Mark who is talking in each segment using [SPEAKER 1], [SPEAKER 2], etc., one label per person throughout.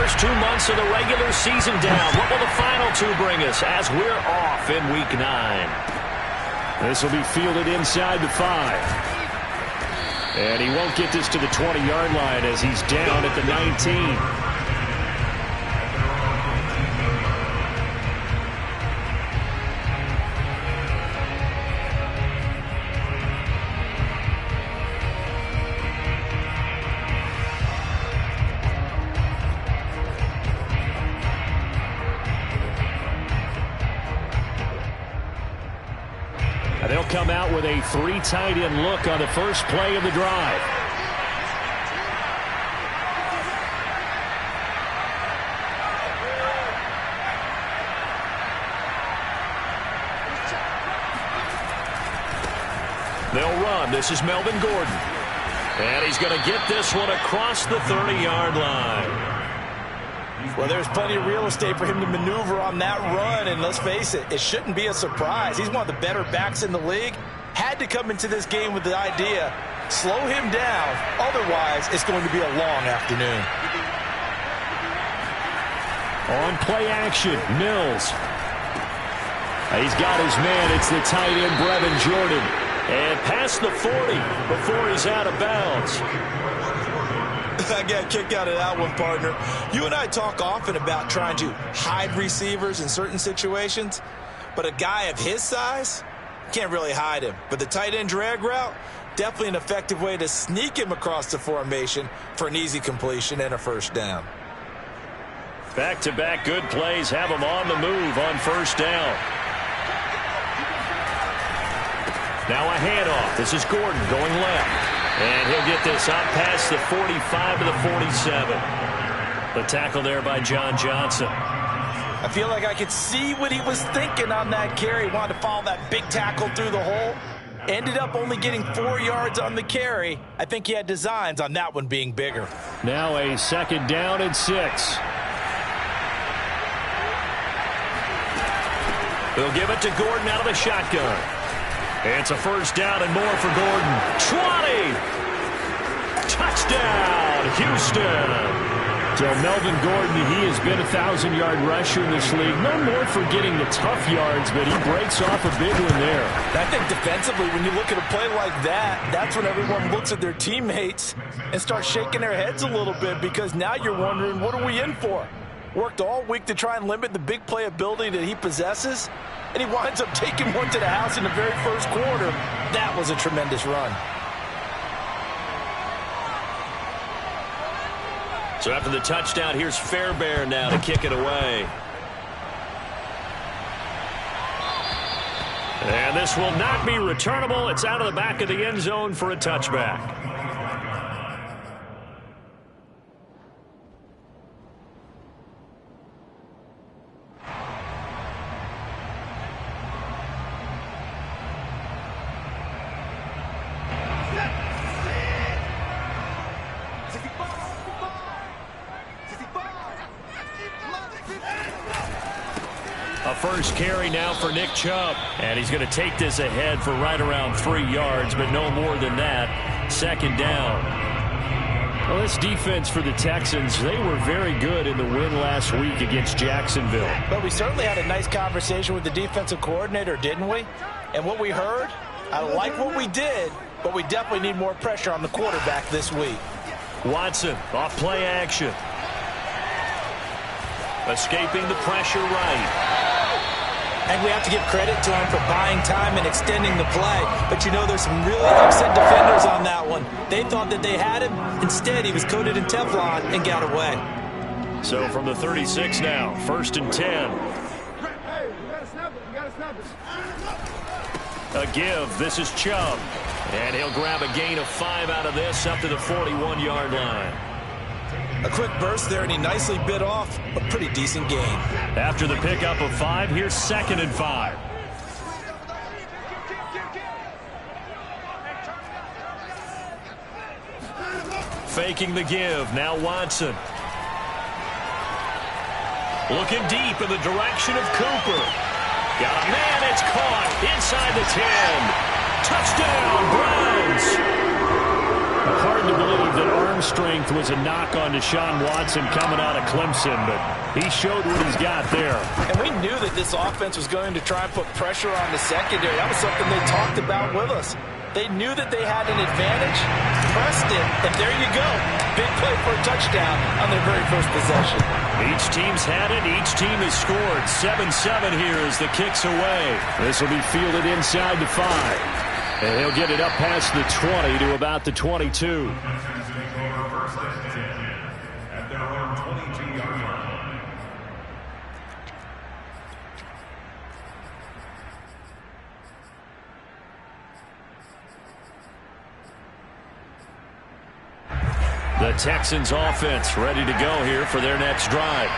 [SPEAKER 1] first 2 months of the regular season down. What will the final two bring us as we're off in Week 9?
[SPEAKER 2] This will be fielded inside the 5. And he won't get this to the 20-yard line as he's down at the 19. They'll come out with a 3 tight end look on the first play of the drive. They'll run. This is Melvin Gordon. And he's going to get this one across the 30-yard line.
[SPEAKER 3] Well, there's plenty of real estate for him to maneuver on that run, and let's face it, it shouldn't be a surprise. He's one of the better backs in the league. Had to come into this game with the idea, slow him down, otherwise it's going to be a long afternoon.
[SPEAKER 2] On play action, Mills. He's got his man. It's the tight end, Brevin Jordan.
[SPEAKER 1] And past the 40 before he's out of bounds.
[SPEAKER 3] I got a kick out of that one, partner. You and I talk often about trying to hide receivers in certain situations, but a guy of his size can't really hide him. But the tight end drag route, definitely an effective way to sneak him across the formation for an easy completion and a first down.
[SPEAKER 1] Back-to-back good plays have him on the move on first down. Now a handoff. This is Gordon going left. And he'll get this up past the 45 to the 47. The tackle there by John Johnson.
[SPEAKER 3] I feel like I could see what he was thinking on that carry. Wanted to follow that big tackle through the hole. Ended up only getting 4 yards on the carry. I think he had designs on that one being bigger.
[SPEAKER 2] Now a second down and 6.
[SPEAKER 1] They'll give it to Gordon out of the shotgun. It's a first down and more for Gordon. 20! Touchdown, Houston!
[SPEAKER 2] So Melvin Gordon, he has been a 1,000-yard rusher in this league. No more for getting the tough yards, but he breaks off a big one there.
[SPEAKER 3] I think defensively, when you look at a play like that, that's when everyone looks at their teammates and starts shaking their heads a little bit, because now you're wondering, what are we in for? Worked all week to try and limit the big play ability that he possesses, and he winds up taking one to the house in the very first quarter. That was a tremendous run.
[SPEAKER 1] So after the touchdown, here's Fairbairn now to kick it away. And this will not be returnable. It's out of the back of the end zone for a touchback. A first carry now for Nick Chubb. And he's going to take this ahead for right around 3 yards, but no more than that. Second down. Well, this defense for the Texans, they were very good in the win last week against Jacksonville.
[SPEAKER 3] But we certainly had a nice conversation with the defensive coordinator, didn't we? And what we heard, I like what we did, but we definitely need more pressure on the quarterback this week.
[SPEAKER 1] Watson off play action. Escaping the pressure right.
[SPEAKER 3] And we have to give credit to him for buying time and extending the play. But you know, there's some really upset defenders on that one. They thought that they had him. Instead, he was coated in Teflon and got away.
[SPEAKER 1] So from the 36 now, 1st and 10. A give. This is Chubb. And he'll grab a gain of 5 out of this up to the 41-yard line.
[SPEAKER 3] A quick burst there, and he nicely bit off a pretty decent gain.
[SPEAKER 1] After the pickup of 5, here's 2nd and 5. Faking the give. Now Watson. Looking deep in the direction of Cooper. Got a man. It's caught inside the 10. Touchdown, Browns.
[SPEAKER 2] Hard to believe that arm strength was a knock on Deshaun Watson coming out of Clemson, but he showed what he's got there.
[SPEAKER 3] And we knew that this offense was going to try and put pressure on the secondary. That was something they talked about with us. They knew that they had an advantage, pressed it, and there you go. Big play for a touchdown on their very first possession.
[SPEAKER 1] Each team's had it. Each team has scored. 7-7 here as the kick's away.
[SPEAKER 2] This will be fielded inside the 5. And he'll get it up past the 20 to about the 22.
[SPEAKER 1] The Texans offense ready to go here for their next drive.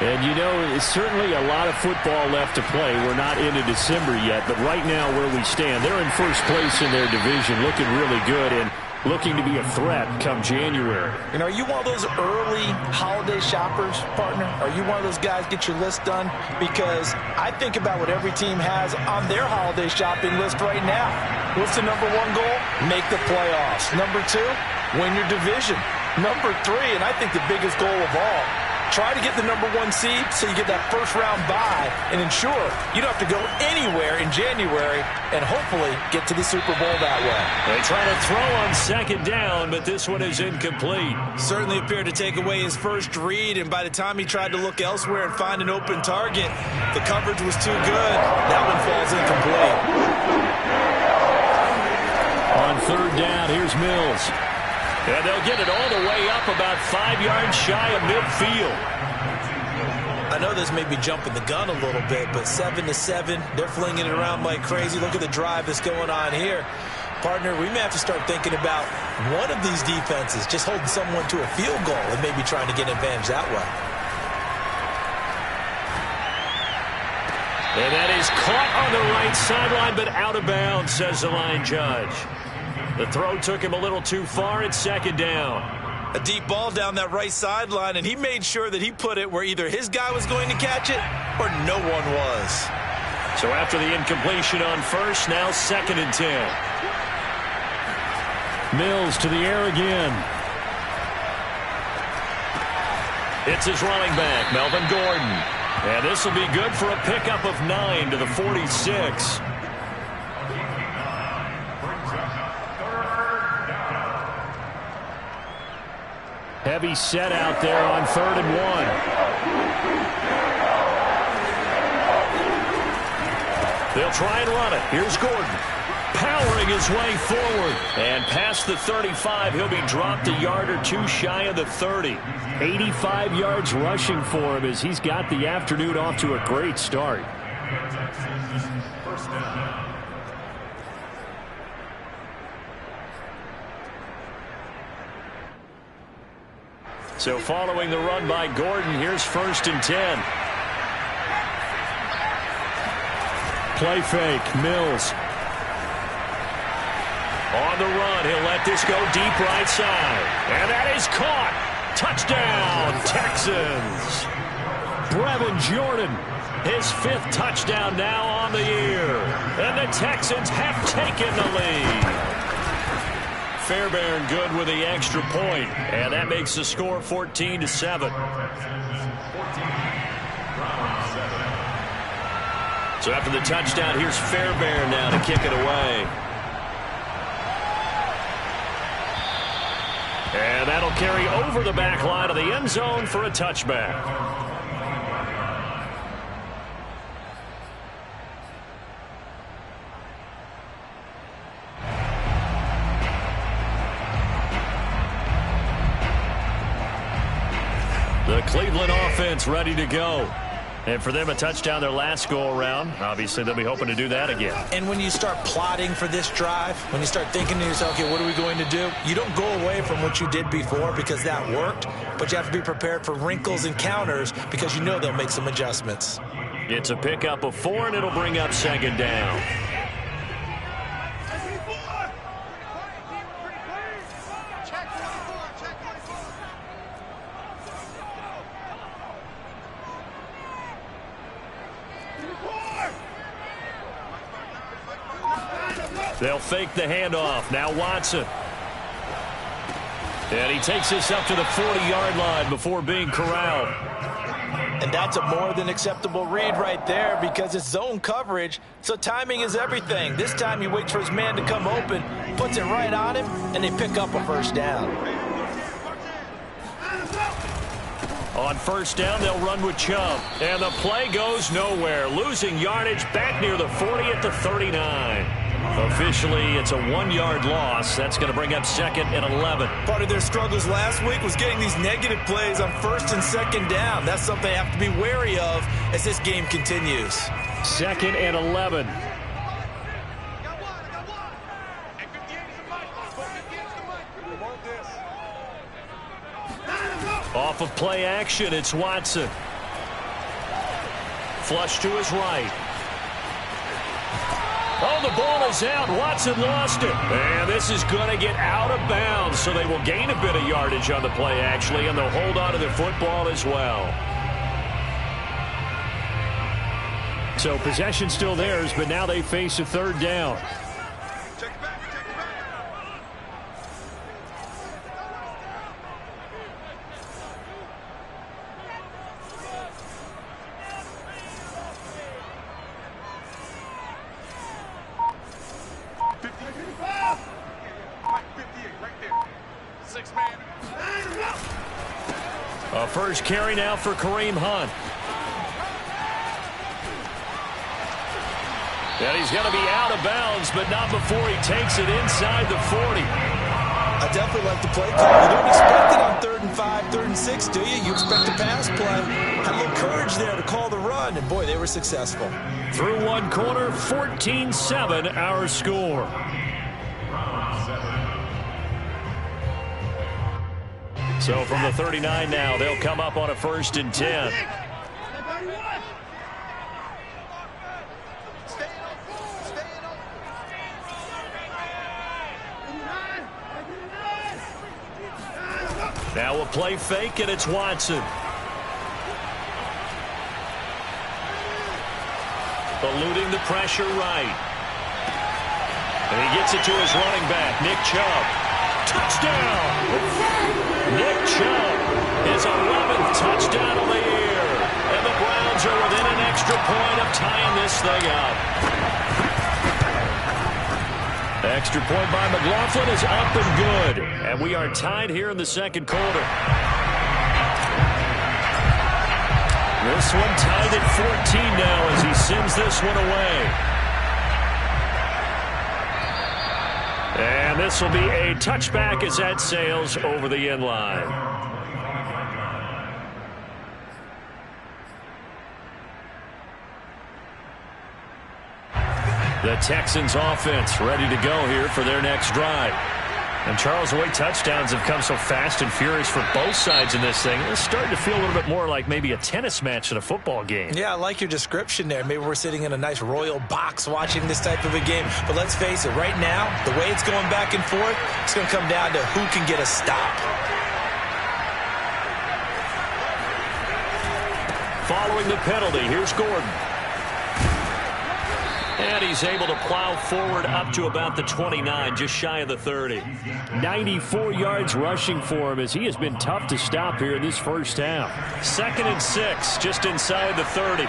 [SPEAKER 2] And you know, it's certainly a lot of football left to play. We're not into December yet, but right now where we stand, they're in first place in their division, looking really good and looking to be a threat come January.
[SPEAKER 3] And are you one of those early holiday shoppers, partner? Are you one of those guys get your list done? Because I think about what every team has on their holiday shopping list right now. What's the number 1 goal? Make the playoffs. Number 2, win your division. Number 3, and I think the biggest goal of all, try to get the number 1 seed so you get that first-round bye and ensure you don't have to go anywhere in January and hopefully get to the Super Bowl that way.
[SPEAKER 1] They try to throw on second down, but this one is incomplete.
[SPEAKER 3] Certainly appeared to take away his first read, and by the time he tried to look elsewhere and find an open target, the coverage was too good. That one falls incomplete.
[SPEAKER 1] On third down, here's Mills. And they'll get it all the way up about 5 yards shy of midfield.
[SPEAKER 3] I know this may be jumping the gun a little bit, but 7-7, they're flinging it around like crazy. Look at the drive that's going on here. Partner, we may have to start thinking about one of these defenses just holding someone to a field goal and maybe trying to get an advantage that way.
[SPEAKER 1] And that is caught on the right sideline, but out of bounds, says the line judge. The throw took him a little too far. It's second down.
[SPEAKER 3] A deep ball down that right sideline, and he made sure that he put it where either his guy was going to catch it or no one was.
[SPEAKER 1] So after the incompletion on first, now 2nd and 10.
[SPEAKER 2] Mills to the air again.
[SPEAKER 1] It's his running back, Melvin Gordon. And this will be good for a pickup of 9 to the 46.
[SPEAKER 2] Heavy set out there on 3rd and 1.
[SPEAKER 1] They'll try and run it. Here's Gordon. Powering his way forward. And past the 35, he'll be dropped a yard or 2 shy of the 30.
[SPEAKER 2] 85 yards rushing for him as he's got the afternoon off to a great start.
[SPEAKER 1] So following the run by Gordon, here's 1st and 10.
[SPEAKER 2] Play fake, Mills.
[SPEAKER 1] On the run, he'll let this go deep right side. And that is caught. Touchdown, Texans.
[SPEAKER 2] Brevin Jordan.
[SPEAKER 1] His 5th touchdown now on the year. And the Texans have taken the lead. Fairbairn good with the extra point, and that makes the score 14-7. So after the touchdown, here's Fairbairn now to kick it away. And that'll carry over the back line of the end zone for a touchback. The Cleveland offense ready to go. And for them, a touchdown their last go-around. Obviously, they'll be hoping to do that again.
[SPEAKER 3] And when you start plotting for this drive, when you start thinking to yourself, okay, what are we going to do? You don't go away from what you did before because that worked, but you have to be prepared for wrinkles and counters because you know they'll make some adjustments.
[SPEAKER 1] It's a pickup of 4, and it'll bring up 2nd down. They'll fake the handoff. Now Watson. And he takes this up to the 40-yard line before being corralled.
[SPEAKER 3] And that's a more than acceptable read right there because it's zone coverage, so timing is everything. This time he waits for his man to come open, puts it right on him, and they pick up a first down.
[SPEAKER 1] On first down, they'll run with Chubb. And the play goes nowhere. Losing yardage back near the 40 at the 39. Officially, it's a 1-yard loss. That's going to bring up 2nd and 11.
[SPEAKER 3] Part of their struggles last week was getting these negative plays on 1st and 2nd down. That's something they have to be wary of as this game continues.
[SPEAKER 1] 2nd and 11. Off of play action, it's Watson. Flush to his right. Oh, the ball is out. Watson lost it. And this is going to get out of bounds, so they will gain a bit of yardage on the play, actually, and they'll hold on to the football as well. So possession still theirs, but now they face a 3rd down. A first carry now for Kareem Hunt. And he's going to be out of bounds, but not before he takes it inside the 40.
[SPEAKER 3] I definitely like the play call. You don't expect it on 3rd and 5, 3rd and 6, do you? You expect a pass play. Had a little courage there to call the run, and boy, they were successful.
[SPEAKER 1] Through one quarter, 14-7 our score. So from the 39 now, they'll come up on a 1st and 10. Now a play fake, and it's Watson. Eluding the pressure right. And he gets it to his running back, Nick Chubb. Touchdown! Nick Chubb, his 11th touchdown of the year. And the Browns are within an extra point of tying this thing up. Extra point by McLaughlin is up and good. And we are tied here in the 2nd quarter. This one tied at 14 now as he sends this one away. And this will be a touchback as that sails over the end line. The Texans offense ready to go here for their next drive. And Charles, the way touchdowns have come so fast and furious for both sides in this thing, it's starting to feel a little bit more like maybe a tennis match in a football game.
[SPEAKER 3] Yeah, I like your description there. Maybe we're sitting in a nice royal box watching this type of a game. But let's face it, right now, the way it's going back and forth, it's going to come down to who can get a stop.
[SPEAKER 1] Following the penalty, here's Gordon. And he's able to plow forward up to about the 29, just shy of the 30. 94 yards rushing for him as he has been tough to stop here in this first half. 2nd and 6, just inside the 30.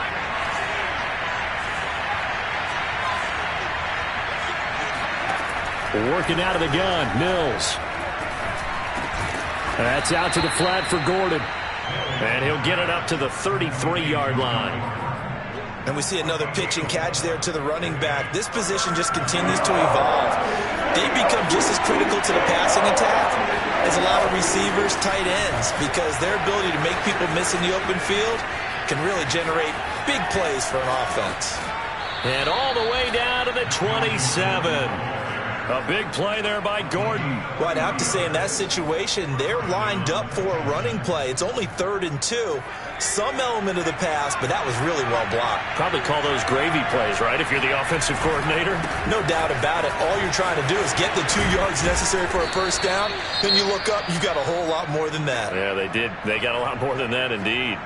[SPEAKER 1] Working out of the gun, Mills. That's out to the flat for Gordon. And he'll get it up to the 33-yard line.
[SPEAKER 3] And we see another pitch and catch there to the running back. This position just continues to evolve. They become just as critical to the passing attack as a lot of receivers, tight ends, because their ability to make people miss in the open field can really generate big plays for an offense.
[SPEAKER 1] And all the way down to the 27. A big play there by Gordon.
[SPEAKER 3] Well, I'd have to say in that situation, they're lined up for a running play. It's only 3rd and 2. Some element of the pass, but that was really well blocked.
[SPEAKER 1] Probably call those gravy plays, right, if you're the offensive coordinator?
[SPEAKER 3] No doubt about it. All you're trying to do is get the 2 yards necessary for a first down. Then you look up, you got a whole lot more than that.
[SPEAKER 1] Yeah, they did. They got a lot more than that, indeed.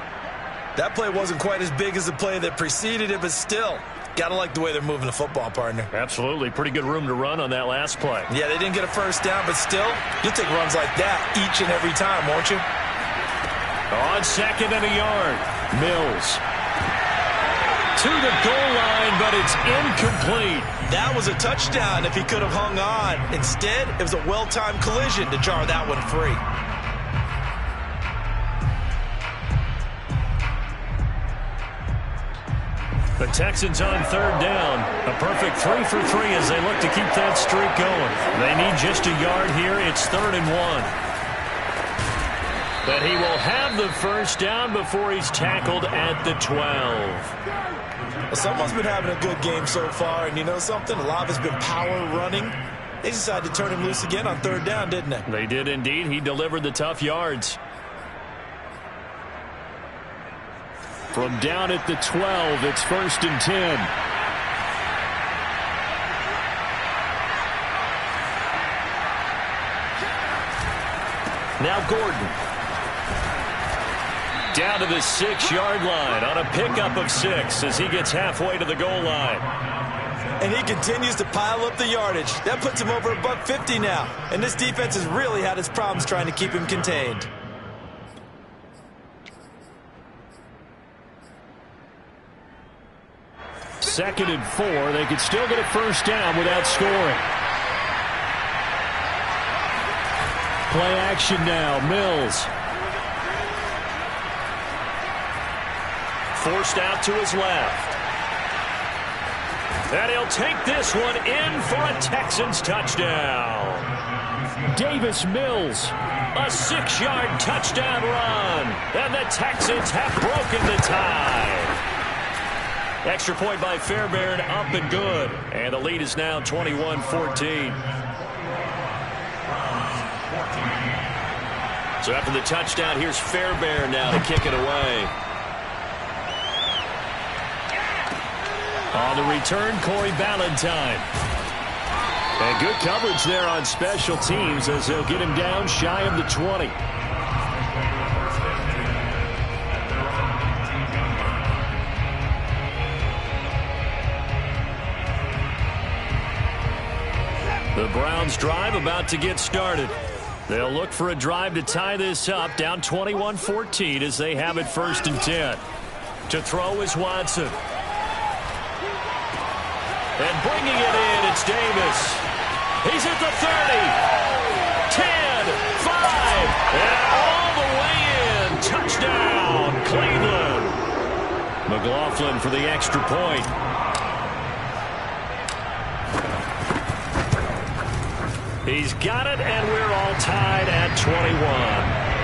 [SPEAKER 3] That play wasn't quite as big as the play that preceded it, but still, Got to like the way they're moving the football, partner.
[SPEAKER 1] Absolutely. Pretty good room to run on that last play.
[SPEAKER 3] Yeah, they didn't get a first down, but still, you'll take runs like that each and every time, won't you?
[SPEAKER 1] On 2nd and a yard, Mills. To the goal line, but it's incomplete.
[SPEAKER 3] That was a touchdown if he could have hung on. Instead, it was a well-timed collision to jar that one free.
[SPEAKER 1] The Texans on 3rd down. A perfect 3 for 3 as they look to keep that streak going. They need just a yard here. It's 3rd and 1. But he will have the first down before he's tackled at the 12.
[SPEAKER 3] Well, someone's been having a good game so far, and you know something? A lot of it's been power running. They decided to turn him loose again on 3rd down, didn't they?
[SPEAKER 1] They did indeed. He delivered the tough yards. From down at the 12, it's 1st and 10. Now Gordon. Down to the 6-yard line on a pickup of 6 as he gets halfway to the goal line.
[SPEAKER 3] And he continues to pile up the yardage. That puts him over $150 now. And this defense has really had its problems trying to keep him contained.
[SPEAKER 1] Second and 4. They could still get a first down without scoring. Play action now. Mills. Forced out to his left. And he'll take this one in for a Texans touchdown. Davis Mills. A 6-yard touchdown run. And the Texans have broken the tie. Extra point by Fairbairn, up and good. And the lead is now 21-14. So after the touchdown, here's Fairbairn now to kick it away. On the return, Corey Ballantyne. And good coverage there on special teams as they'll get him down shy of the 20. The Browns drive about to get started. They'll look for a drive to tie this up, down 21-14 as they have it 1st and 10. To throw is Watson. And bringing it in, it's Davis. He's at the 30, 10, 5, and all the way in. Touchdown, Cleveland. McLaughlin for the extra point. He's got it, and we're all tied at 21.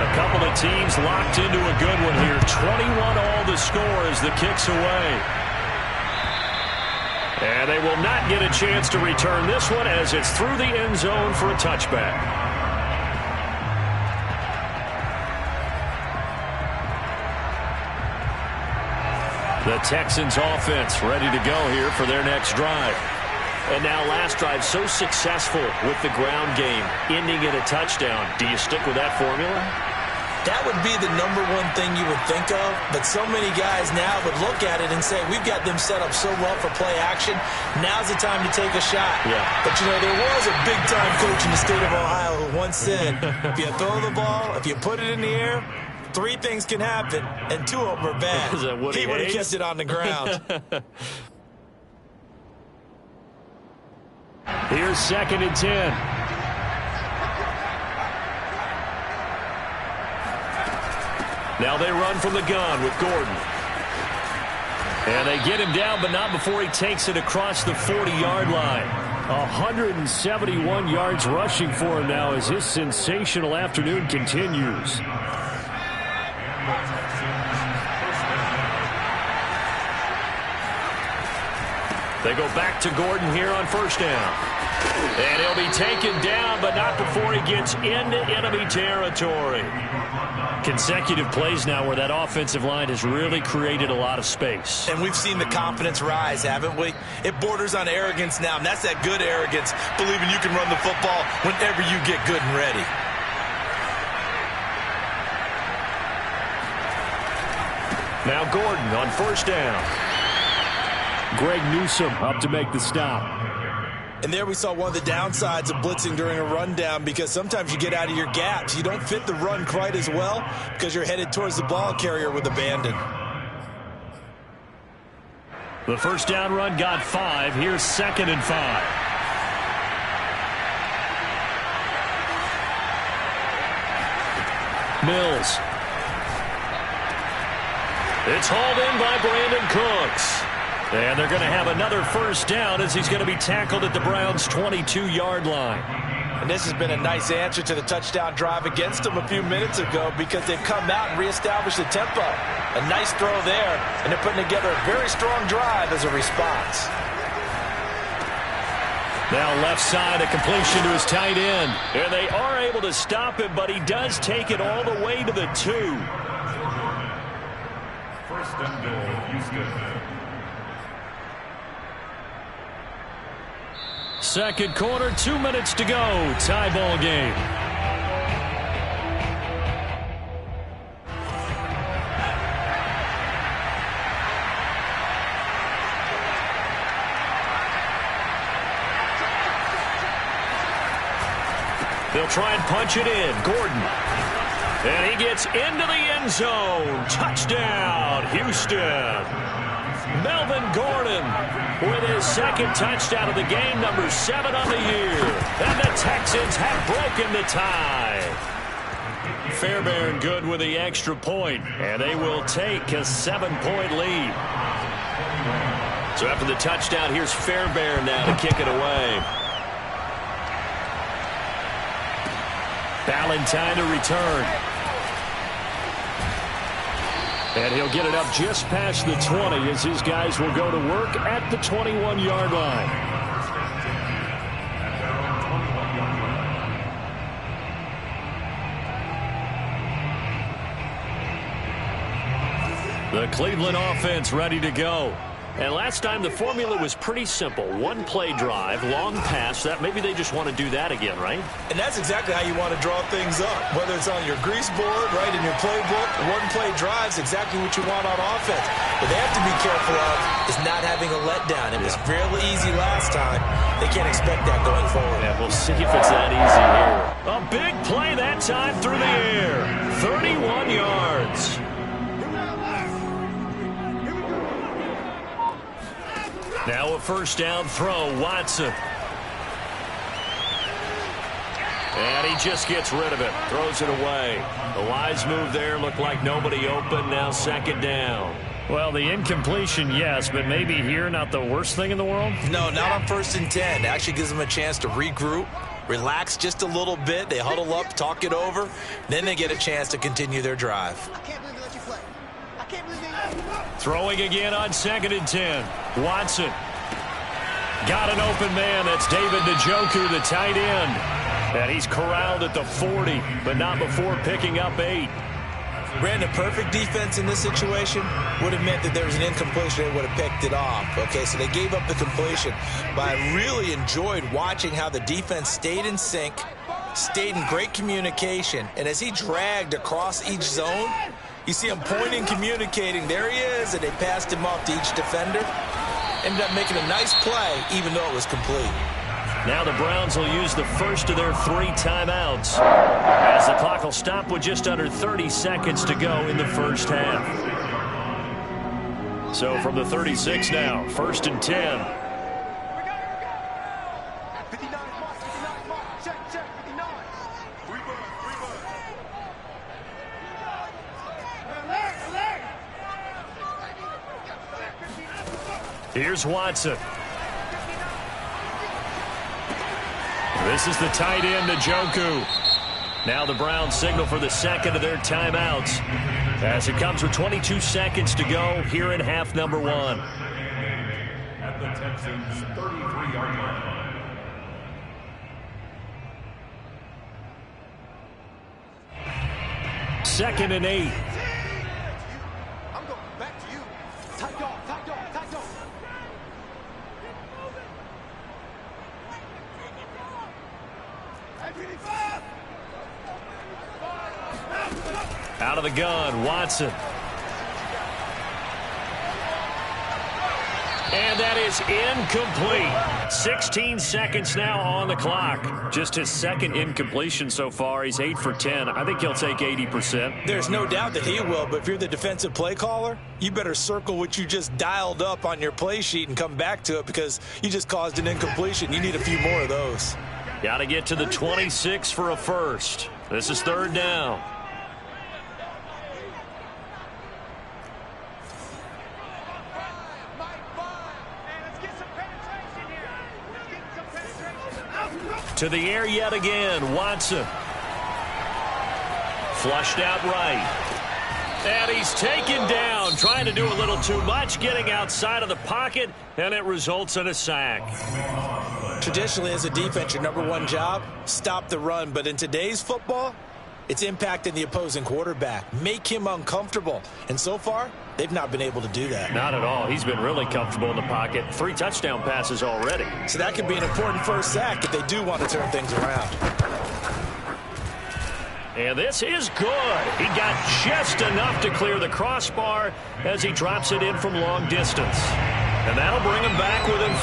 [SPEAKER 1] A couple of teams locked into a good one here. 21 all the score as the kick's away. And they will not get a chance to return this one as it's through the end zone for a touchback. The Texans offense ready to go here for their next drive. And now last drive so successful with the ground game, ending in a touchdown. Do you stick with that formula?
[SPEAKER 3] That would be the #1 thing you would think of, but so many guys now would look at it and say, we've got them set up so well for play action, now's the time to take a shot.
[SPEAKER 1] Yeah.
[SPEAKER 3] But, you know, there was a big-time coach in the state of Ohio who once said, if you throw the ball, if you put it in the air, 3 things can happen, and 2 of them are bad.
[SPEAKER 1] Is that
[SPEAKER 3] he would have kept it on the ground.
[SPEAKER 1] Here's 2nd and 10. Now they run from the gun with Gordon. And they get him down, but not before he takes it across the 40-yard line. 171 yards rushing for him now as his sensational afternoon continues. They go back to Gordon here on 1st down. And he'll be taken down, but not before he gets into enemy territory. Consecutive plays now where that offensive line has really created a lot of space.
[SPEAKER 3] And we've seen the confidence rise, haven't we? It borders on arrogance now, and that's that good arrogance, believing you can run the football whenever you get good and ready.
[SPEAKER 1] Now Gordon on first down.
[SPEAKER 2] Greg Newsome up to make the stop.
[SPEAKER 3] And there we saw one of the downsides of blitzing during a rundown, because sometimes you get out of your gaps. You don't fit the run quite as well because you're headed towards the ball carrier with abandon.
[SPEAKER 1] The first down run got 5. Here's 2nd and 5. Mills. It's hauled in by Brandon Cooks. And they're going to have another first down as he's going to be tackled at the Browns' 22-yard line.
[SPEAKER 3] And this has been a nice answer to the touchdown drive against them a few minutes ago, because they've come out and reestablished the tempo. A nice throw there, and they're putting together a very strong drive as a response.
[SPEAKER 1] Now left side, a completion to his tight end. And they are able to stop him, but he does take it all the way to the 2.
[SPEAKER 4] First and goal, Houston.
[SPEAKER 1] Second quarter, 2 minutes to go. Tie ball game. They'll try and punch it in. Gordon. And he gets into the end zone. Touchdown, Houston. Melvin Gordon with his 2nd touchdown of the game, number 7 on the year. And the Texans have broken the tie. Fairbairn good with the extra point, and they will take a 7-point lead. So after the touchdown, here's Fairbairn now to kick it away. Ballantyne to return. And he'll get it up just past the 20 as his guys will go to work at the 21-yard line. The Cleveland offense ready to go. And last time the formula was pretty simple. One play drive, long pass. That maybe they just want to do that again, right?
[SPEAKER 3] And that's exactly how you want to draw things up. Whether it's on your grease board, right, in your playbook, one play drive is exactly what you want on offense. What they have to be careful of is not having a letdown. It was fairly easy last time. They can't expect that going forward.
[SPEAKER 1] Yeah, we'll see if it's that easy here. A big play that time through the air. 31 yards. Now a first down throw, Watson. And he just gets rid of it, throws it away. The wise move there, looked like nobody open, now 2nd down. Well, the incompletion, yes, but maybe here not the worst thing in the world?
[SPEAKER 3] No, not on 1st and 10. It actually gives them a chance to regroup, relax just a little bit. They huddle up, talk it over, then they get a chance to continue their drive.
[SPEAKER 1] Throwing again on 2nd and 10. Watson. Got an open man. That's David Njoku, the tight end. And he's corralled at the 40, but not before picking up 8.
[SPEAKER 3] Brandon, perfect defense in this situation would have meant that there was an incompletion. They would have picked it off. Okay, so they gave up the completion. But I really enjoyed watching how the defense stayed in sync, stayed in great communication. And as he dragged across each zone, you see him pointing, communicating. There he is, and they passed him off to each defender. Ended up making a nice play, even though it was complete.
[SPEAKER 1] Now the Browns will use the first of their 3 timeouts, as the clock will stop with just under 30 seconds to go in the first half. So from the 36 now, 1st and 10. Here's Watson. This is the tight end, Njoku. Now the Browns signal for the 2nd of their timeouts, as it comes with 22 seconds to go here in half number 1.
[SPEAKER 4] At the Texans' 33-yard line.
[SPEAKER 1] 2nd and 8.
[SPEAKER 5] I'm going back to you. Tight dog, tight dog, tight dog.
[SPEAKER 1] Out of the gun, Watson. And that is incomplete. 16 seconds now on the clock. Just his second incompletion so far. He's 8 for 10. I think he'll take 80%.
[SPEAKER 3] There's no doubt that he will, but if you're the defensive play caller, you better circle what you just dialed up on your play sheet and come back to it because you just caused an incompletion. You need a few more of those.
[SPEAKER 1] Got to get to the 26 for a first. This is third down. To the air yet again, Watson. Flushed out right. And he's taken down, trying to do a little too much, getting outside of the pocket, and it results in a sack.
[SPEAKER 3] Traditionally, as a defense, your number one job, stop the run. But in today's football, it's impacting the opposing quarterback. Make him uncomfortable. And so far, they've not been able to do that.
[SPEAKER 1] Not at all. He's been really comfortable in the pocket. 3 touchdown passes already.
[SPEAKER 3] So that could be an important first sack if they do want to turn things around.
[SPEAKER 1] And this is good. He got just enough to clear the crossbar as he drops it in from long distance. And that'll bring him back within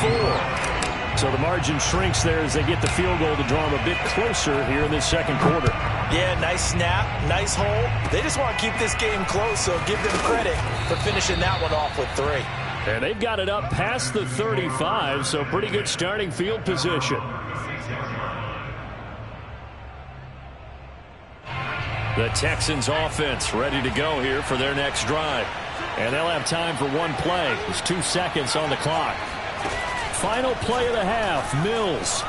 [SPEAKER 1] 4.
[SPEAKER 2] So the margin shrinks there as they get the field goal to draw him a bit closer here in this second quarter.
[SPEAKER 3] Yeah, nice snap, nice hole. They just want to keep this game close, so give them credit for finishing that one off with 3.
[SPEAKER 2] And they've got it up past the 35, so pretty good starting field position.
[SPEAKER 1] The Texans offense ready to go here for their next drive.
[SPEAKER 2] And they'll have time for one play. There's 2 seconds on the clock. Final play of the half, Mills.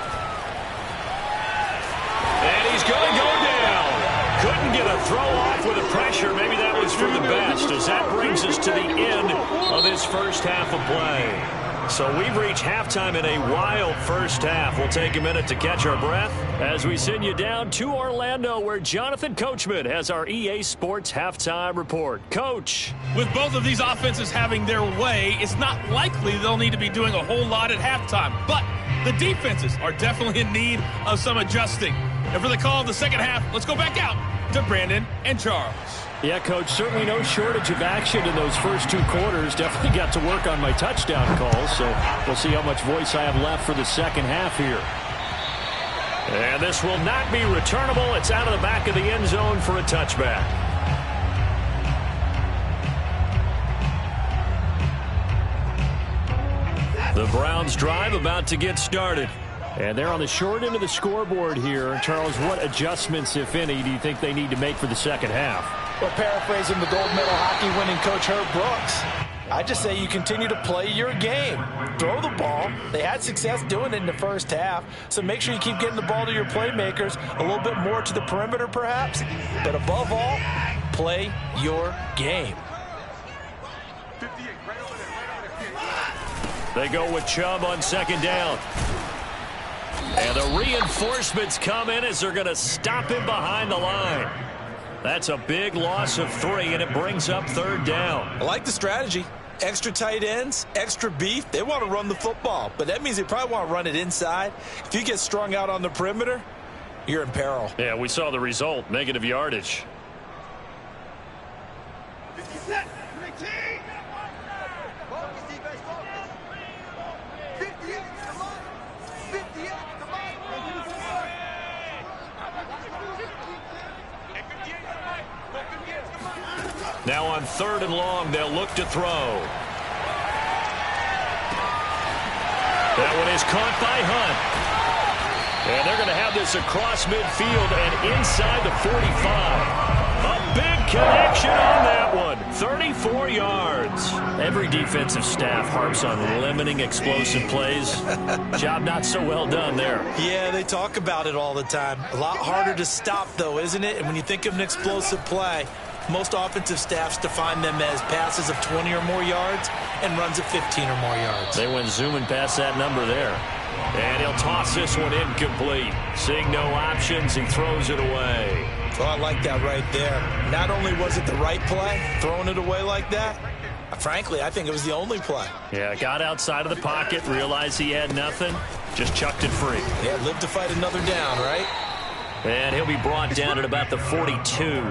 [SPEAKER 1] And he's going to go down. Couldn't get a throw off with the pressure. Maybe that was for the best, as that brings us to the end of this first half of play. So we've reached halftime in a wild first half. We'll take a minute to catch our breath as we send you down to Orlando, where Jonathan Coachman has our EA Sports halftime report. Coach.
[SPEAKER 6] With both of these offenses having their way, it's not likely they'll need to be doing a whole lot at halftime. But the defenses are definitely in need of some adjusting. And for the call of the second half, let's go back out to Brandon and Charles.
[SPEAKER 2] Yeah, Coach, certainly no shortage of action in those first 2 quarters. Definitely got to work on my touchdown calls, so we'll see how much voice I have left for the second half here.
[SPEAKER 1] And this will not be returnable. It's out of the back of the end zone for a touchback. The Browns drive about to get started.
[SPEAKER 2] And they're on the short end of the scoreboard here. Charles, what adjustments, if any, do you think they need to make for the second half?
[SPEAKER 3] Well, paraphrasing the gold medal hockey winning coach Herb Brooks, I just say you continue to play your game. Throw the ball. They had success doing it in the first half, so make sure you keep getting the ball to your playmakers, a little bit more to the perimeter perhaps, but above all, play your game.
[SPEAKER 1] They go with Chubb on second down. And the reinforcements come in as they're going to stop him behind the line. That's a big loss of 3, and it brings up third down.
[SPEAKER 3] I like the strategy. Extra tight ends, extra beef. They want to run the football, but that means they probably want to run it inside. If you get strung out on the perimeter, you're in peril.
[SPEAKER 1] Yeah, we saw the result, negative yardage. Now on 3rd and long, they'll look to throw. That one is caught by Hunt. And they're going to have this across midfield and inside the 45. A big connection on that one. 34 yards. Every defensive staff harps on limiting explosive plays. Job not so well done there.
[SPEAKER 3] Yeah, they talk about it all the time. A lot harder to stop, though, isn't it? And when you think of an explosive play, most offensive staffs define them as passes of 20 or more yards and runs of 15 or more yards.
[SPEAKER 1] They went zooming past that number there. And he'll toss this one incomplete. Seeing no options, he throws it away.
[SPEAKER 3] Well, I like that right there. Not only was it the right play, throwing it away like that, frankly, I think it was the only play.
[SPEAKER 1] Yeah, got outside of the pocket, realized he had nothing, just chucked it free.
[SPEAKER 3] Yeah, live to fight another down, right?
[SPEAKER 1] And he'll be brought down at about the 42.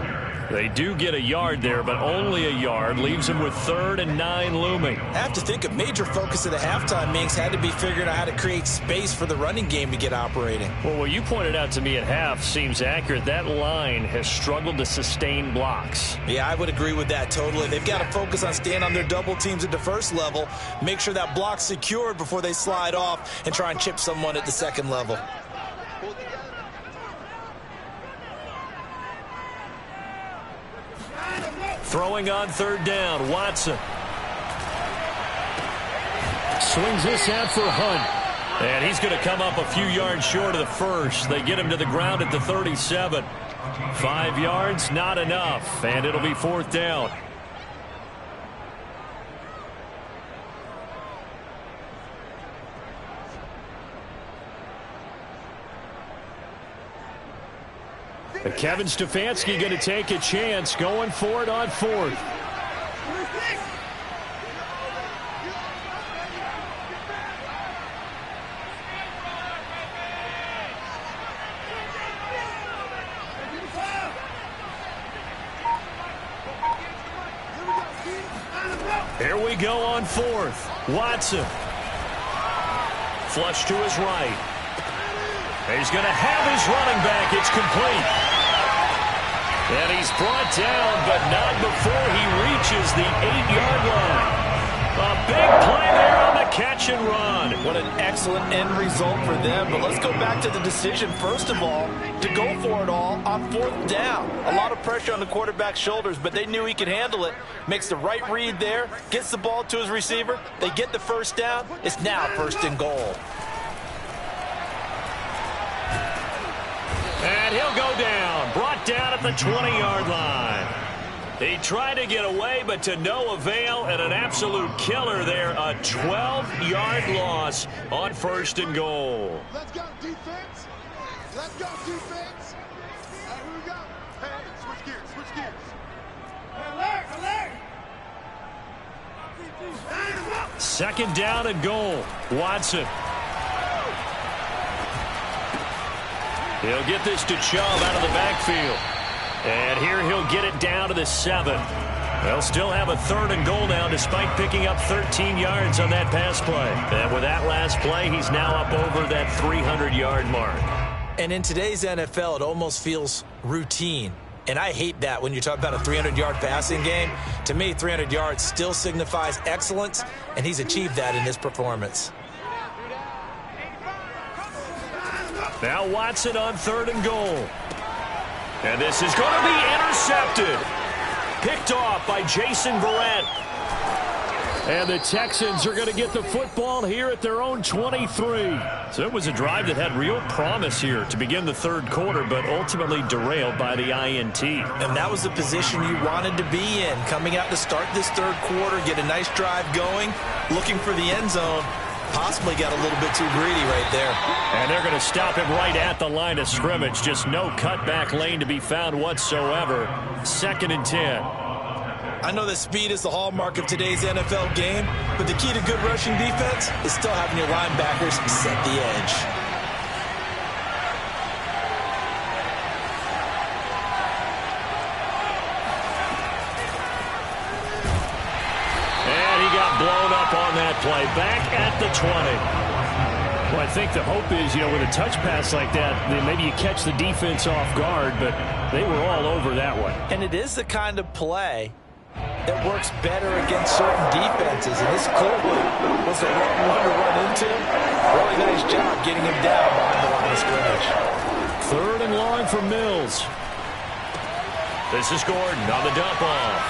[SPEAKER 1] They do get a yard there, but only a yard. Leaves them with 3rd and 9 looming.
[SPEAKER 3] I have to think a major focus of the halftime, Minks, had to be figuring out how to create space for the running game to get operating.
[SPEAKER 1] Well, what you pointed out to me at half seems accurate. That line has struggled to sustain blocks.
[SPEAKER 3] Yeah, I would agree with that totally. They've got to focus on staying on their double teams at the first level, make sure that block's secured before they slide off and try and chip someone at the second level.
[SPEAKER 1] Throwing on 3rd down, Watson.
[SPEAKER 2] Swings this out for Hunt.
[SPEAKER 1] And he's going to come up a few yards short of the first. They get him to the ground at the 37. 5 yards, not enough, and it'll be 4th down.
[SPEAKER 2] Kevin Stefanski going to take a chance, going for it on 4th.
[SPEAKER 1] Here we go on 4th. Watson. Flush to his right. He's going to have his running back. It's complete. And he's brought down, but not before he reaches the 8-yard line. A big play there on the catch and run.
[SPEAKER 3] What an excellent end result for them. But let's go back to the decision, first of all, to go for it all on 4th down. A lot of pressure on the quarterback's shoulders, but they knew he could handle it. Makes the right read there, gets the ball to his receiver. They get the first down. It's now 1st and goal.
[SPEAKER 1] And he'll go down, brought down at the 20-yard line. He tried to get away, but to no avail, and an absolute killer there. A 12-yard loss on 1st and goal.
[SPEAKER 5] Let's go, defense. Let's go, defense. All right, here we go. Hey, switch gears, switch gears. Alert, alert.
[SPEAKER 1] 2nd down and goal. Watson. He'll get this to Chubb out of the backfield. And here he'll get it down to the 7. They'll still have a 3rd and goal now despite picking up 13 yards on that pass play. And with that last play, he's now up over that 300-yard mark.
[SPEAKER 3] And in today's NFL, it almost feels routine. And I hate that when you talk about a 300-yard passing game. To me, 300 yards still signifies excellence, and he's achieved that in this performance.
[SPEAKER 1] Now Watson on 3rd and goal. And this is going to be intercepted. Picked off by Jason Verrett.
[SPEAKER 2] And the Texans are going to get the football here at their own 23.
[SPEAKER 1] So it was a drive that had real promise here to begin the 3rd quarter, but ultimately derailed by the INT.
[SPEAKER 3] And that was the position you wanted to be in. Coming out to start this 3rd quarter, get a nice drive going, looking for the end zone. Possibly got a little bit too greedy right there.
[SPEAKER 1] And they're going to stop him right at the line of scrimmage. Just no cutback lane to be found whatsoever. 2nd and 10.
[SPEAKER 3] I know that speed is the hallmark of today's NFL game, but the key to good rushing defense is still having your linebackers set the edge.
[SPEAKER 1] And he got blown up on that play. Back at the 20.
[SPEAKER 2] Well, I think the hope is, with a touch pass like that, then maybe you catch the defense off guard, but they were all over that one.
[SPEAKER 3] And it is the kind of play that works better against certain defenses, and this clearly was the wrong one to run into. Really nice job getting him down behind the line of scrimmage.
[SPEAKER 2] 3rd and long for Mills.
[SPEAKER 1] This is Gordon on the dump off.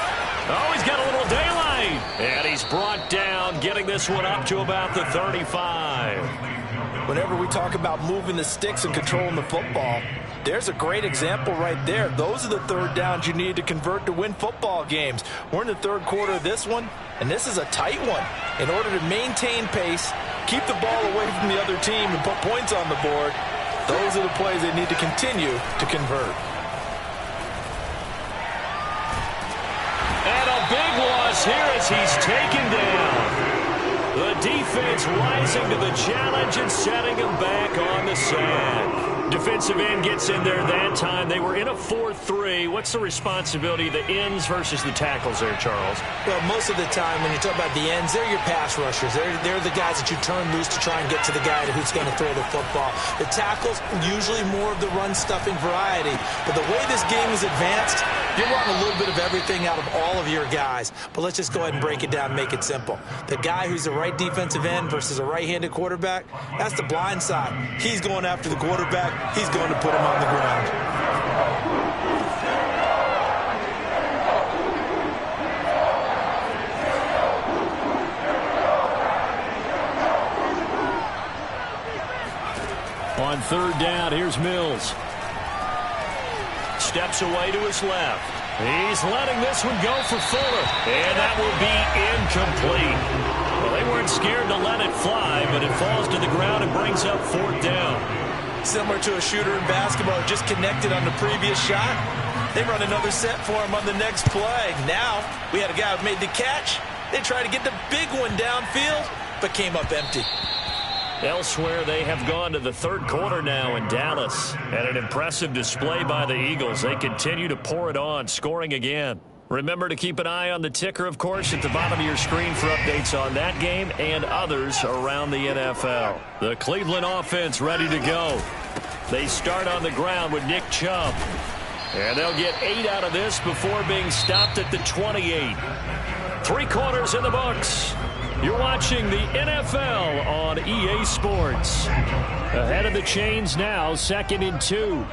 [SPEAKER 1] Oh, he's got a little daylight. And he's brought down, getting this one up to about the 35.
[SPEAKER 3] Whenever we talk about moving the sticks and controlling the football, there's a great example right there. Those are the 3rd downs you need to convert to win football games. We're in the 3rd quarter of this one, and this is a tight one. In order to maintain pace, keep the ball away from the other team, and put points on the board, those are the plays they need to continue to convert.
[SPEAKER 1] And a big loss here as he's taken down. The defense rising to the challenge and setting them back on the sack. Defensive end gets in there that time. They were in a 4-3. What's the responsibility of the ends versus the tackles there, Charles?
[SPEAKER 3] Well, most of the time when you talk about the ends, they're your pass rushers. They're the guys that you turn loose to try and get to the guy who's going to throw the football. The tackles, usually more of the run-stuffing variety. But the way this game is advanced, you're wanting a little bit of everything out of all of your guys. But let's just go ahead and break it down and make it simple. The guy who's the right defensive end versus a right-handed quarterback, that's the blind side. He's going after the quarterback. He's going to put him on the ground.
[SPEAKER 1] On third down, here's Mills. Steps away to his left. He's letting this one go for Fuller. And that will be incomplete. Well, they weren't scared to let it fly, but it falls to the ground and brings up fourth down.
[SPEAKER 3] Similar to a shooter in basketball, just connected on the previous shot. They run another set for him on the next play. Now, we had a guy who made the catch. They tried to get the big one downfield, but came up empty.
[SPEAKER 1] Elsewhere, they have gone to the third quarter now in Dallas. And an impressive display by the Eagles. They continue to pour it on, scoring again. Remember to keep an eye on the ticker, of course, at the bottom of your screen for updates on that game and others around the NFL. The Cleveland offense ready to go. They start on the ground with Nick Chubb. And they'll get 8 out of this before being stopped at the 28. 3 quarters in the books. You're watching the NFL on EA Sports. Ahead of the chains now, 2nd and 2.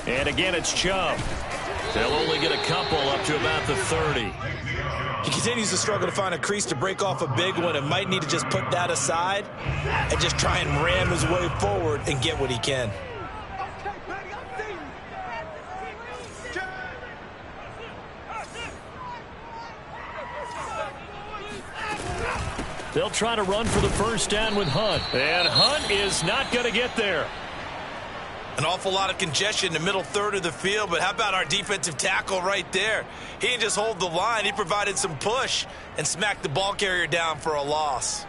[SPEAKER 1] And again, it's Chubb. They'll only get a couple up to about the 30.
[SPEAKER 3] He continues to struggle to find a crease to break off a big one and might need to just put that aside and just try and ram his way forward and get what he can.
[SPEAKER 1] They'll try to run for the first down with Hunt. And Hunt is not going to get there.
[SPEAKER 3] An awful lot of congestion in the middle third of the field, but how about our defensive tackle right there? He didn't just hold the line. He provided some push and smacked the ball carrier down for a loss.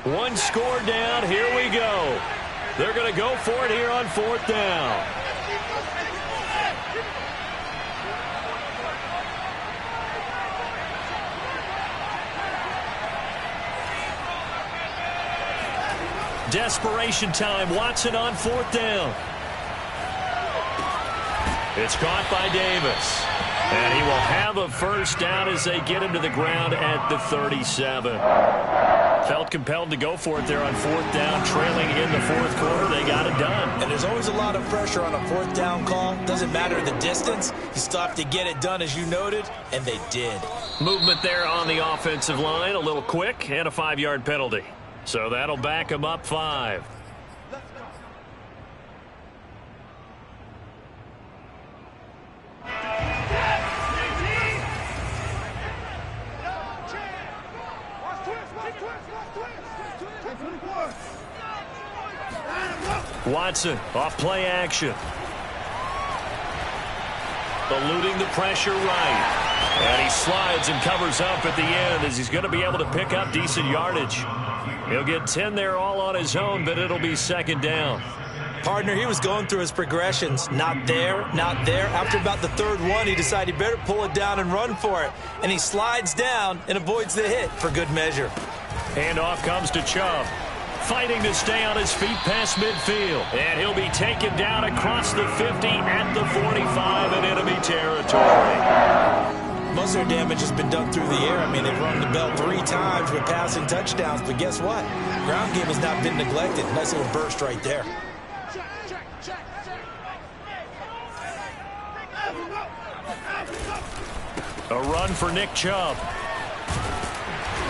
[SPEAKER 1] One score down. Here we go. They're going to go for it here on fourth down. Desperation time. Watson on fourth down. It's caught by Davis. And he will have a first down as they get him to the ground at the 37. Felt compelled to go for it there on fourth down, trailing in the fourth quarter. They got it done.
[SPEAKER 3] And there's always a lot of pressure on a fourth down call. Doesn't matter the distance. You still have to get it done, as you noted, and they did.
[SPEAKER 1] Movement there on the offensive line, a little quick, and a 5-yard penalty. So that'll back him up 5. Watson off play action. Eluding the pressure right. And he slides and covers up at the end as he's going to be able to pick up decent yardage. He'll get 10 there all on his own, but it'll be second down.
[SPEAKER 3] Partner, he was going through his progressions. Not there, not there. After about the third one, he decided he better pull it down and run for it. And he slides down and avoids the hit for good measure.
[SPEAKER 1] Handoff comes to Chubb. Fighting to stay on his feet past midfield. And he'll be taken down across the 50 at the 45 in enemy territory.
[SPEAKER 3] Most of their damage has been done through the air. I mean, they've rung the bell 3 times with passing touchdowns. But guess what? Ground game has not been neglected. Nice little burst right there.
[SPEAKER 1] A run for Nick Chubb.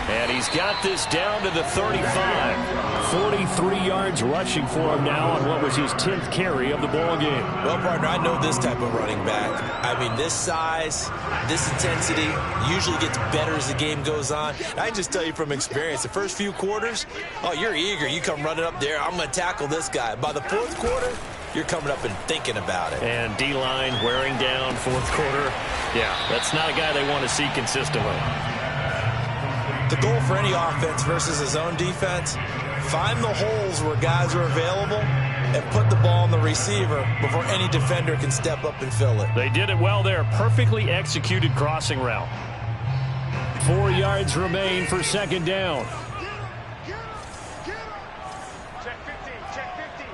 [SPEAKER 2] And he's got this down to the 35. 43 yards rushing for him now on what was his 10th carry of the ball game.
[SPEAKER 3] Well, partner, I know this type of running back. I mean, this size, this intensity usually gets better as the game goes on. And I can just tell you from experience, the first few quarters, oh, you're eager. You come running up there, I'm going to tackle this guy. By the fourth quarter, you're coming up and thinking about it.
[SPEAKER 2] And D-line wearing down fourth quarter. Yeah, that's not a guy they want to see consistently.
[SPEAKER 3] The goal for any offense versus a zone defense, find the holes where guys are available and put the ball on the receiver before any defender can step up and fill it.
[SPEAKER 2] They did it well there. Perfectly executed crossing route. 4 yards remain for second down.
[SPEAKER 5] Check 15, check 15.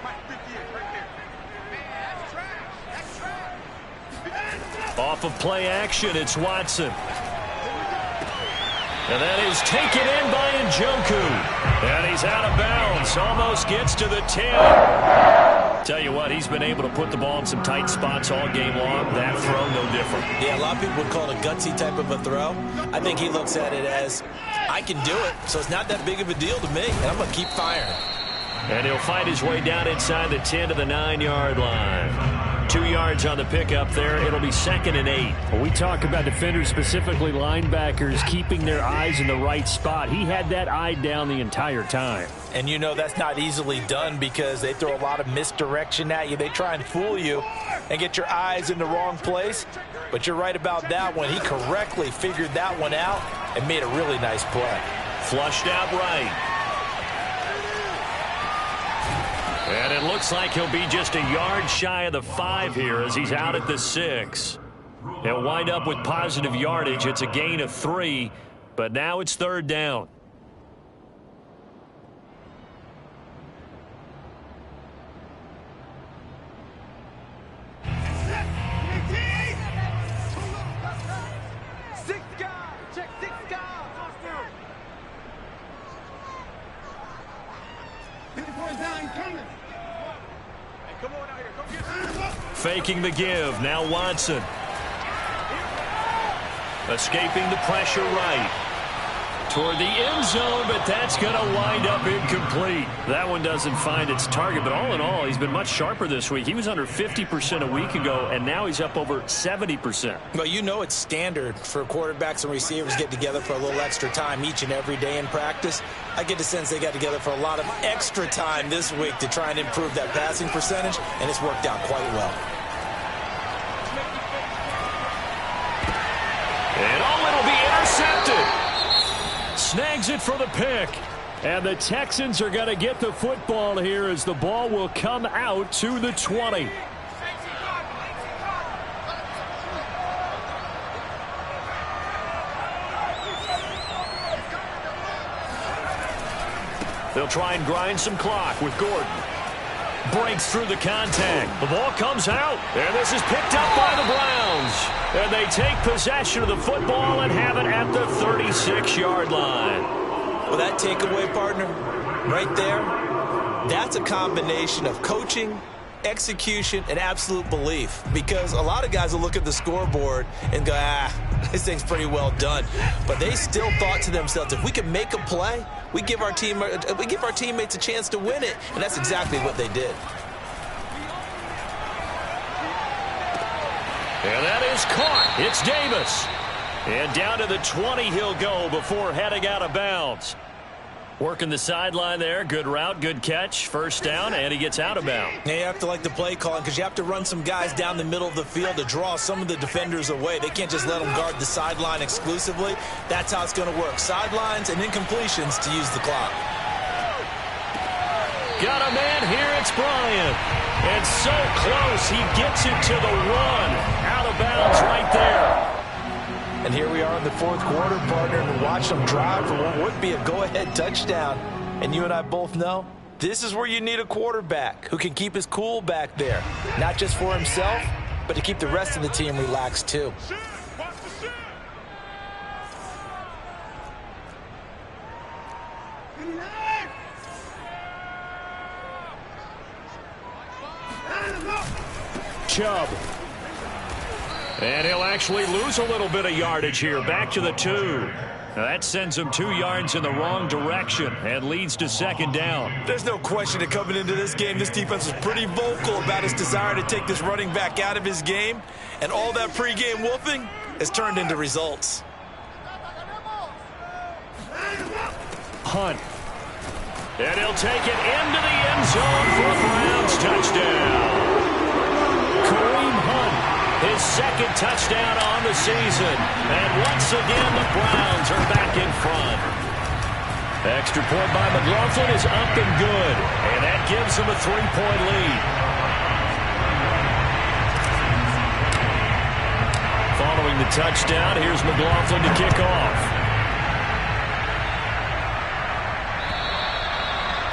[SPEAKER 5] Mike, 58, right there. Man, that's trash. That's trash.
[SPEAKER 2] Off of play action, it's Watson. And that is taken in by Njoku. And he's out of bounds. Almost gets to the 10. Tell you what, he's been able to put the ball in some tight spots all game long. That throw, no different.
[SPEAKER 3] Yeah, a lot of people would call it a gutsy type of a throw. I think he looks at it as, I can do it, so it's not that big of a deal to me, and I'm going to keep firing.
[SPEAKER 2] And he'll find his way down inside the 10 to the 9-yard line. 2 yards on the pickup there. It'll be 2nd and 8. When we talk about defenders, specifically linebackers, keeping their eyes in the right spot. He had that eye down the entire time.
[SPEAKER 3] And you know that's not easily done because they throw a lot of misdirection at you. They try and fool you and get your eyes in the wrong place. But you're right about that one. He correctly figured that one out and made a really nice play.
[SPEAKER 2] Flushed out right. And it looks like he'll be just a yard shy of the 5 here as he's out at the 6. They'll wind up with positive yardage. It's a gain of 3, but now it's 3rd down. Faking the give. Now Watson. Escaping the pressure right. Toward the end zone, but that's going to wind up incomplete. That one doesn't find its target, but all in all, he's been much sharper this week. He was under 50% a week ago, and now he's up over 70%.
[SPEAKER 3] Well, you know it's standard for quarterbacks and receivers get together for a little extra time each and every day in practice. I get the sense they got together for a lot of extra time this week to try and improve that passing percentage, and it's worked out quite well.
[SPEAKER 2] And it'll be intercepted. Snags it for the pick. And the Texans are going to get the football here as the ball will come out to the 20. They'll try and grind some clock with Gordon. Breaks through the contact. The ball comes out. And this is picked up by the Browns. And they take possession of the football and have it at the 36-yard line.
[SPEAKER 3] Well, that takeaway, partner, right there, that's a combination of coaching, execution, and absolute belief. Because a lot of guys will look at the scoreboard and go, this thing's pretty well done. But they still thought to themselves, if we can make a play, we give our teammates a chance to win it. And that's exactly what they did.
[SPEAKER 2] And that is caught. It's Davis. And down to the 20 he'll go before heading out of bounds. Working the sideline there. Good route, good catch. First down, and he gets out of bounds.
[SPEAKER 3] Yeah, you have to like the play calling because you have to run some guys down the middle of the field to draw some of the defenders away. They can't just let them guard the sideline exclusively. That's how it's going to work. Sidelines and incompletions to use the clock.
[SPEAKER 2] Got a man here. It's Bryant. And so close, he gets it to the 1. Out of bounds right there.
[SPEAKER 3] And here we are in the fourth quarter, partner, and watch them drive for what would be a go-ahead touchdown. And you and I both know this is where you need a quarterback who can keep his cool back there. Not just for himself, but to keep the rest of the team relaxed too.
[SPEAKER 2] Chubb.
[SPEAKER 1] And he'll actually lose a little bit of yardage here. Back to the 2. Now that sends him 2 yards in the wrong direction and leads to second down.
[SPEAKER 3] There's no question that coming into this game, this defense was pretty vocal about its desire to take this running back out of his game. And all that pregame wolfing has turned into results.
[SPEAKER 1] Hunt. And he'll take it into the end zone for a Browns touchdown. Kareem Hunt, his second touchdown on the season. And once again, the Browns are back in front. Extra point by McLaughlin is up and good. And that gives them a 3-point lead. Following the touchdown, here's McLaughlin to kick off.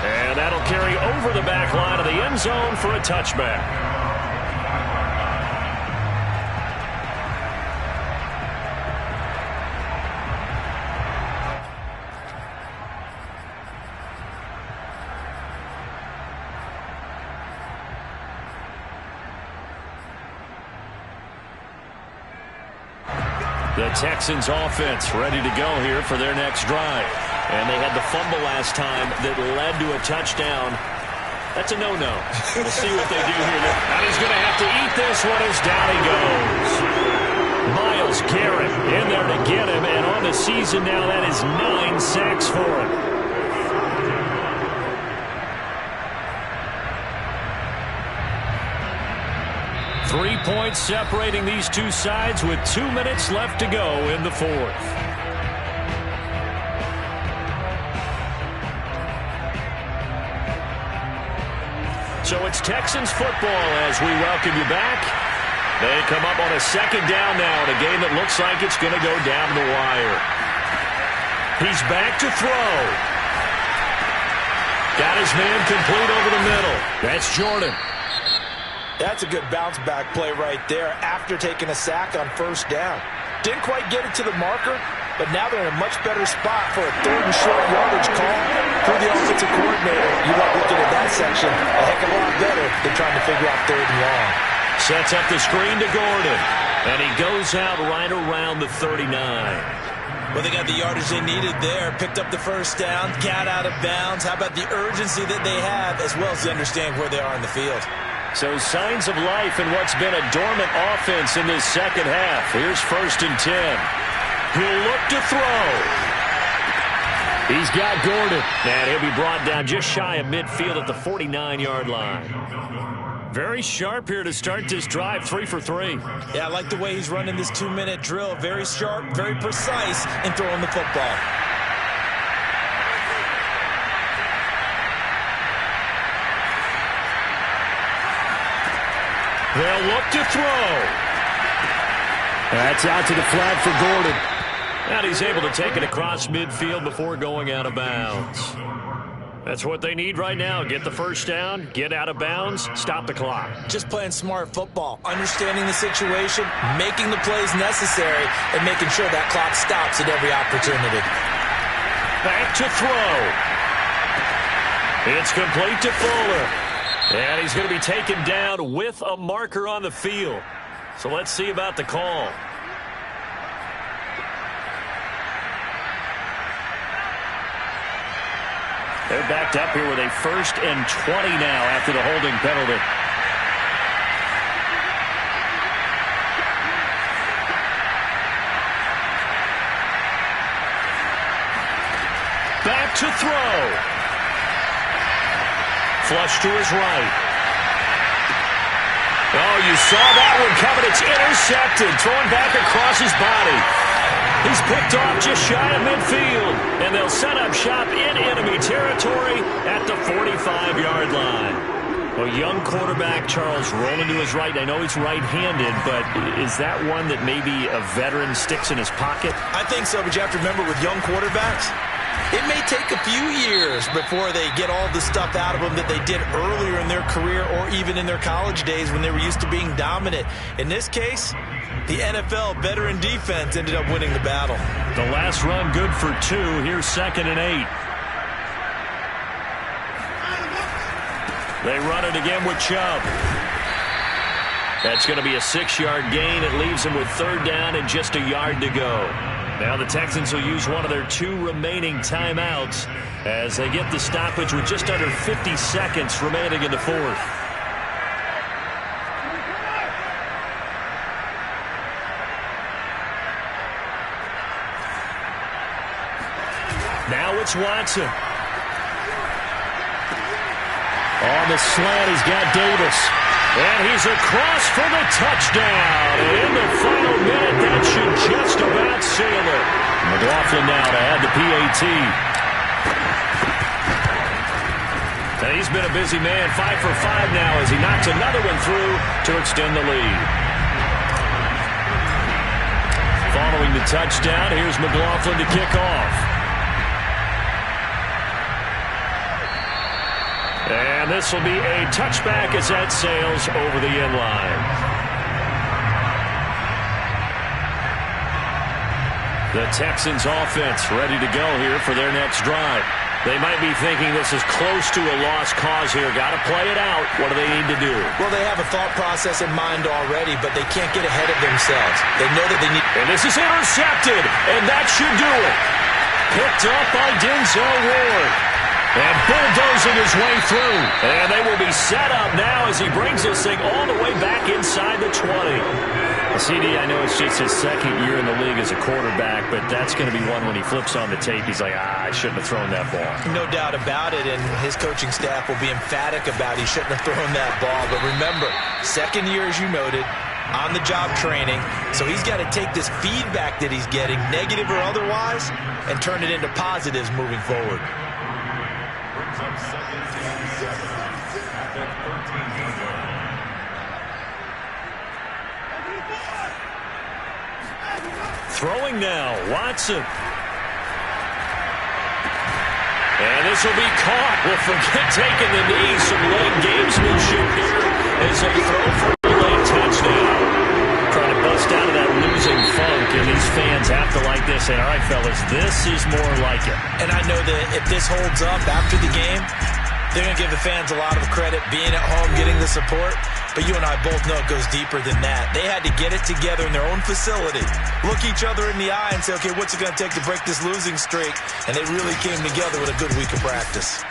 [SPEAKER 1] And that'll carry over the back line of the end zone for a touchback. The Texans offense ready to go here for their next drive. And they had the fumble last time that led to a touchdown. That's a no-no. We'll see what they do here. And he's going to have to eat this one as down he goes. Myles Garrett in there to get him. And on the season now, that is 9 sacks for him. Three points separating these two sides with 2 minutes left to go in the fourth. So it's Texans football as we welcome you back. They come up on a second down now in a game that looks like it's going to go down the wire. He's back to throw. Got his man complete over the middle. That's Jordan.
[SPEAKER 3] That's a good bounce-back play right there after taking a sack on first down. Didn't quite get it to the marker, but now they're in a much better spot for a 3rd and short yardage call. For the offensive coordinator, you love looking at that section a heck of a lot better than trying to figure out 3rd and long.
[SPEAKER 1] Sets up the screen to Gordon, and he goes out right around the 39.
[SPEAKER 3] Well, they got the yardage they needed there, picked up the first down, got out of bounds. How about the urgency that they have, as well as they understand where they are in the field?
[SPEAKER 1] So signs of life in what's been a dormant offense in this second half. Here's 1st and 10. He'll look to throw. He's got Gordon. And he'll be brought down just shy of midfield at the 49-yard line. Very sharp here to start this drive, 3 for 3.
[SPEAKER 3] Yeah, I like the way he's running this 2-minute drill. Very sharp, very precise in throwing the football.
[SPEAKER 1] They'll look to throw. That's out to the flat for Gordon. And he's able to take it across midfield before going out of bounds. That's what they need right now. Get the first down, get out of bounds, stop the clock.
[SPEAKER 3] Just playing smart football, understanding the situation, making the plays necessary, and making sure that clock stops at every opportunity.
[SPEAKER 1] Back to throw. It's complete to Fuller. And he's going to be taken down with a marker on the field. So let's see about the call. They're backed up here with a 1st and 20 now after the holding penalty. Back to throw. Flush to his right. Oh, you saw that one coming. It's intercepted. Thrown back across his body. He's picked off just shy of midfield. And they'll set up shop in enemy territory at the 45-yard line. Well, young quarterback Charles rolling to his right. I know he's right-handed, but is that one that maybe a veteran sticks in his pocket?
[SPEAKER 3] I think so, but you have to remember with young quarterbacks, it may take a few years before they get all the stuff out of them that they did earlier in their career or even in their college days when they were used to being dominant. In this case, the NFL veteran defense ended up winning the battle.
[SPEAKER 1] The last run good for 2. Here's 2nd and 8. They run it again with Chubb. That's going to be a 6-yard gain. It leaves him with 3rd down and just a yard to go. Now the Texans will use one of their 2 remaining timeouts as they get the stoppage with just under 50 seconds remaining in the 4th. Now it's Watson. On the slant, he's got Davis. And he's across for the touchdown. And in the final minute, that should just about seal it. McLaughlin now to add the PAT. And he's been a busy man, 5 for 5 now as he knocks another one through to extend the lead. Following the touchdown, here's McLaughlin to kick off. And this will be a touchback as that sails over the end line. The Texans offense ready to go here for their next drive. They might be thinking this is close to a lost cause here. Got to play it out. What do they need to do?
[SPEAKER 3] Well, they have a thought process in mind already, but they can't get ahead of themselves. They know that they need...
[SPEAKER 1] And this is intercepted, and that should do it. Picked up by Denzel Ward. And bulldozing his way through. And they will be set up now as he brings this thing all the way back inside the 20. CD, I know it's just his 2nd year in the league as a quarterback, but that's going to be one when he flips on the tape, he's like, I shouldn't have thrown that ball.
[SPEAKER 3] No doubt about it, and his coaching staff will be emphatic about he shouldn't have thrown that ball. But remember, 2nd year, as you noted, on-the-job training, so he's got to take this feedback that he's getting, negative or otherwise, and turn it into positives moving forward.
[SPEAKER 1] Throwing now, Watson. And this will be caught. We'll forget taking the knee. Some late gamesmanship here as they throw for a late touchdown. Trying to bust out of that losing funk, and these fans have to like this. Say, all right, fellas, this is more like it.
[SPEAKER 3] And I know that if this holds up after the game, they're going to give the fans a lot of credit, being at home, getting the support. But you and I both know it goes deeper than that. They had to get it together in their own facility, look each other in the eye and say, okay, what's it going to take to break this losing streak? And they really came together with a good week of practice.